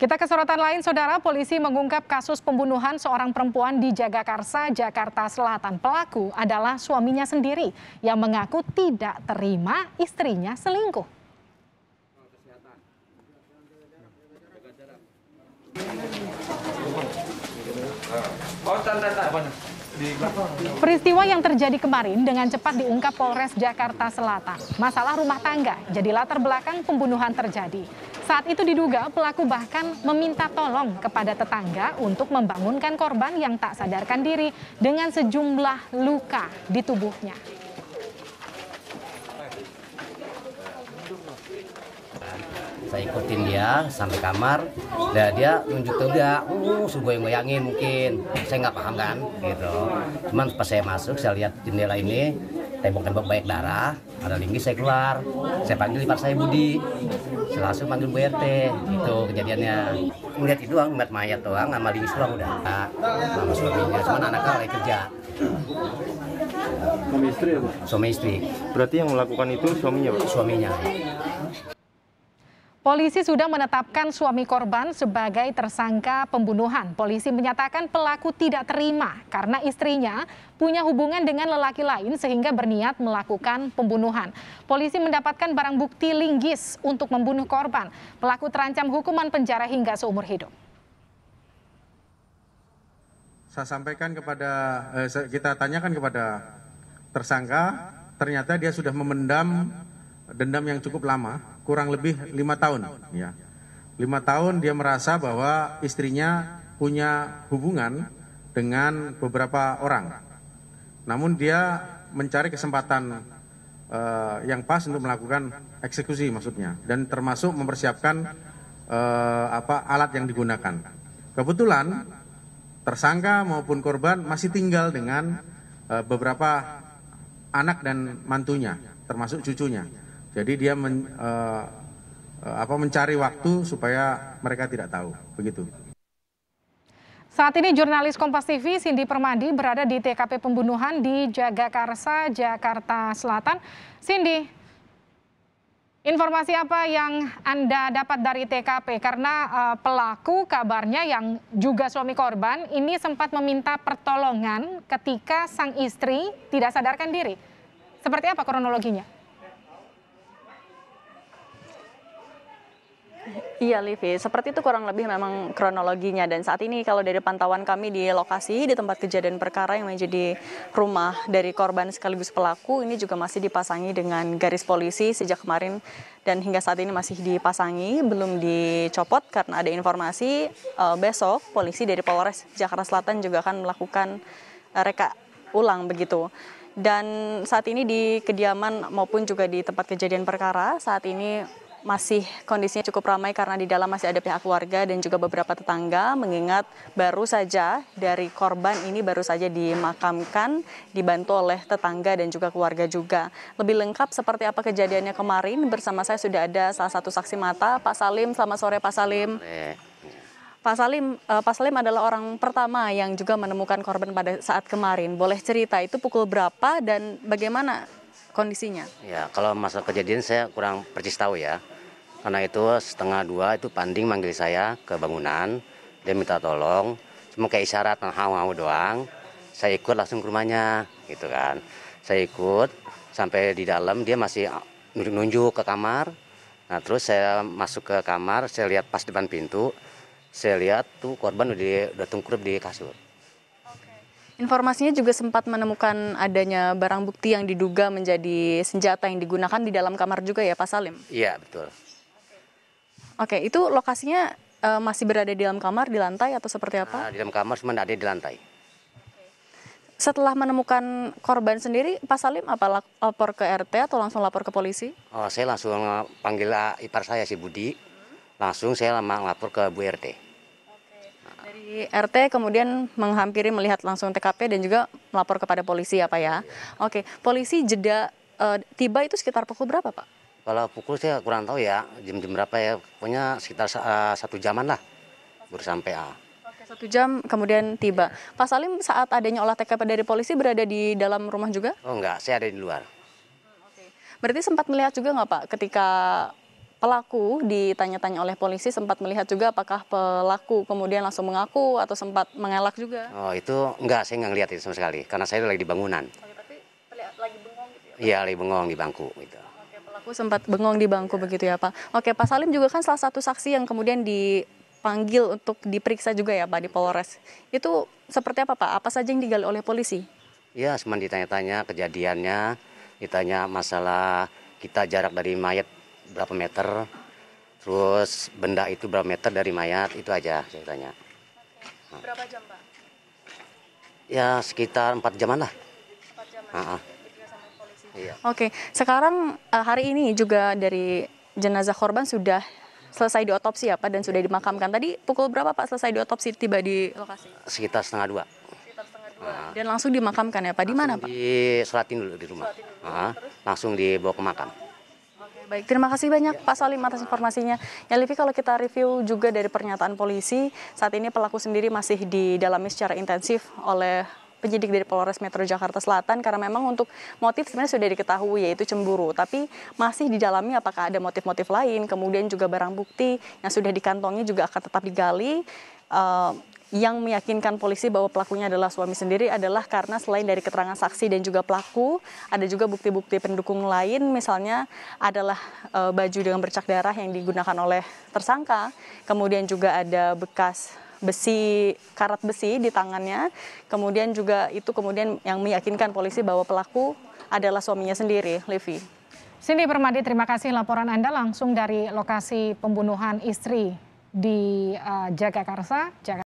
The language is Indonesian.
Kita ke sorotan lain, Saudara. Polisi mengungkap kasus pembunuhan seorang perempuan di Jagakarsa, Jakarta Selatan. Pelaku adalah suaminya sendiri yang mengaku tidak terima istrinya selingkuh. Peristiwa yang terjadi kemarin dengan cepat diungkap Polres Jakarta Selatan. Masalah rumah tangga jadi latar belakang pembunuhan terjadi. Saat itu diduga pelaku bahkan meminta tolong kepada tetangga untuk membangunkan korban yang tak sadarkan diri dengan sejumlah luka di tubuhnya. Saya ikutin dia sampai kamar, dan dia nunjuk ke dia, goyang-goyangin mungkin. Saya nggak paham kan, gitu. Cuman pas saya masuk, saya lihat jendela ini, tembok-tembok banyak darah, ada linggis, saya keluar. Saya panggil ipar saya Budi, saya langsung panggil Bu RT, itu kejadiannya. Ngeliat itu doang, ngeliat mayat doang, sama linggis doang udah. Sama suaminya, cuman anaknya lagi kerja. Suami istri ya, Bu? Suami istri. Berarti yang melakukan itu suaminya, Pak? Suaminya. Polisi sudah menetapkan suami korban sebagai tersangka pembunuhan. Polisi menyatakan pelaku tidak terima karena istrinya punya hubungan dengan lelaki lain sehingga berniat melakukan pembunuhan. Polisi mendapatkan barang bukti linggis untuk membunuh korban. Pelaku terancam hukuman penjara hingga seumur hidup. Saya sampaikan kita tanyakan kepada tersangka, ternyata dia sudah memendam dendam yang cukup lama, kurang lebih 5 tahun. Ya. 5 tahun dia merasa bahwa istrinya punya hubungan dengan beberapa orang. Namun dia mencari kesempatan yang pas untuk melakukan eksekusi maksudnya, dan termasuk mempersiapkan alat yang digunakan. Kebetulan tersangka maupun korban masih tinggal dengan beberapa anak dan mantunya, termasuk cucunya. Jadi dia mencari waktu supaya mereka tidak tahu, begitu. Saat ini jurnalis Kompas TV Cindy Permadi berada di TKP pembunuhan di Jagakarsa, Jakarta Selatan. Cindy, informasi apa yang Anda dapat dari TKP? Karena pelaku kabarnya yang juga suami korban ini sempat meminta pertolongan ketika sang istri tidak sadarkan diri. Seperti apa kronologinya? Iya, Livi, seperti itu kurang lebih memang kronologinya. Dan saat ini kalau dari pantauan kami di lokasi, di tempat kejadian perkara yang menjadi rumah dari korban sekaligus pelaku, ini juga masih dipasangi dengan garis polisi sejak kemarin dan hingga saat ini masih dipasangi, belum dicopot karena ada informasi besok polisi dari Polres Jakarta Selatan juga akan melakukan reka ulang begitu. Dan saat ini di kediaman maupun juga di tempat kejadian perkara, saat ini masih kondisinya cukup ramai karena di dalam masih ada pihak keluarga dan juga beberapa tetangga, mengingat baru saja dari korban ini baru saja dimakamkan, dibantu oleh tetangga dan juga keluarga juga. Lebih lengkap seperti apa kejadiannya kemarin, bersama saya sudah ada salah satu saksi mata, Pak Salim. Selamat sore, Pak Salim. Pak Salim adalah orang pertama yang juga menemukan korban pada saat kemarin. Boleh cerita itu pukul berapa dan bagaimana kondisinya? Ya, kalau masalah kejadian saya kurang persis tahu ya. Karena itu 1:30 itu Panding manggil saya ke bangunan, dia minta tolong, cuma kayak isyarat hau-hau doang. Saya ikut langsung ke rumahnya, gitu kan. Saya ikut sampai di dalam, dia masih nunjuk ke kamar. Nah, terus saya masuk ke kamar, saya lihat pas depan pintu, saya lihat tuh korban udah tungkrep di kasur. Informasinya juga sempat menemukan adanya barang bukti yang diduga menjadi senjata yang digunakan di dalam kamar juga ya, Pak Salim? Iya, betul. Oke, itu lokasinya masih berada di dalam kamar, di lantai atau seperti apa? Di dalam kamar, cuma ada di lantai. Setelah menemukan korban sendiri, Pak Salim apa lapor ke RT atau langsung lapor ke polisi? Oh, saya langsung panggil ipar saya si Budi, langsung saya lapor ke Bu RT. Dari RT kemudian menghampiri melihat langsung TKP dan juga melapor kepada polisi ya Pak ya? Oke, polisi jeda tiba itu sekitar pukul berapa Pak? Kalau pukul saya kurang tahu ya, jam-jam berapa ya, pokoknya sekitar 1 jaman lah baru sampai. Oke, 1 jam kemudian tiba. Pak Salim saat adanya olah TKP dari polisi berada di dalam rumah juga? Oh enggak, saya ada di luar. Oke. Berarti sempat melihat juga nggak Pak ketika pelaku ditanya-tanya oleh polisi sempat melihat juga apakah pelaku kemudian langsung mengaku atau sempat mengelak juga? Oh itu enggak, saya nggak ngeliat itu sama sekali, karena saya lagi di bangunan. Oke, tapi terlihat lagi bengong gitu ya? Iya, lagi bengong di bangku gitu. Oke, pelaku sempat bengong di bangku begitu ya Pak. Oke, Pak Salim juga kan salah satu saksi yang kemudian dipanggil untuk diperiksa juga ya Pak di Polres. Itu seperti apa Pak? Apa saja yang digali oleh polisi? Ya, cuma ditanya-tanya kejadiannya, ditanya masalah kita jarak dari mayat berapa meter, terus benda itu berapa meter dari mayat, itu aja saya tanya. Berapa jam Pak? Ya sekitar 4 jaman lah. 4 jam. Iya. Oke, sekarang hari ini juga dari jenazah korban sudah selesai diotopsi ya Pak dan sudah dimakamkan. Tadi pukul berapa Pak selesai diotopsi tiba di lokasi? Sekitar setengah 2. Dan langsung dimakamkan ya Pak. Di mana Pak? Disolatin dulu di rumah. Langsung dibawa ke makam. Oke, baik, terima kasih banyak Pak Salim atas informasinya. Ya Livi, kalau kita review juga dari pernyataan polisi, saat ini pelaku sendiri masih didalami secara intensif oleh penyidik dari Polres Metro Jakarta Selatan karena memang untuk motif sebenarnya sudah diketahui yaitu cemburu, tapi masih didalami apakah ada motif-motif lain, kemudian juga barang bukti yang sudah dikantongi juga akan tetap digali. Yang meyakinkan polisi bahwa pelakunya adalah suami sendiri adalah karena selain dari keterangan saksi dan juga pelaku, ada juga bukti-bukti pendukung lain, misalnya adalah baju dengan bercak darah yang digunakan oleh tersangka, kemudian juga ada bekas besi, karat besi di tangannya, kemudian juga itu kemudian yang meyakinkan polisi bahwa pelaku adalah suaminya sendiri, Livi. Cindy Permadi, terima kasih laporan Anda langsung dari lokasi pembunuhan istri di Jagakarsa, Jakarta.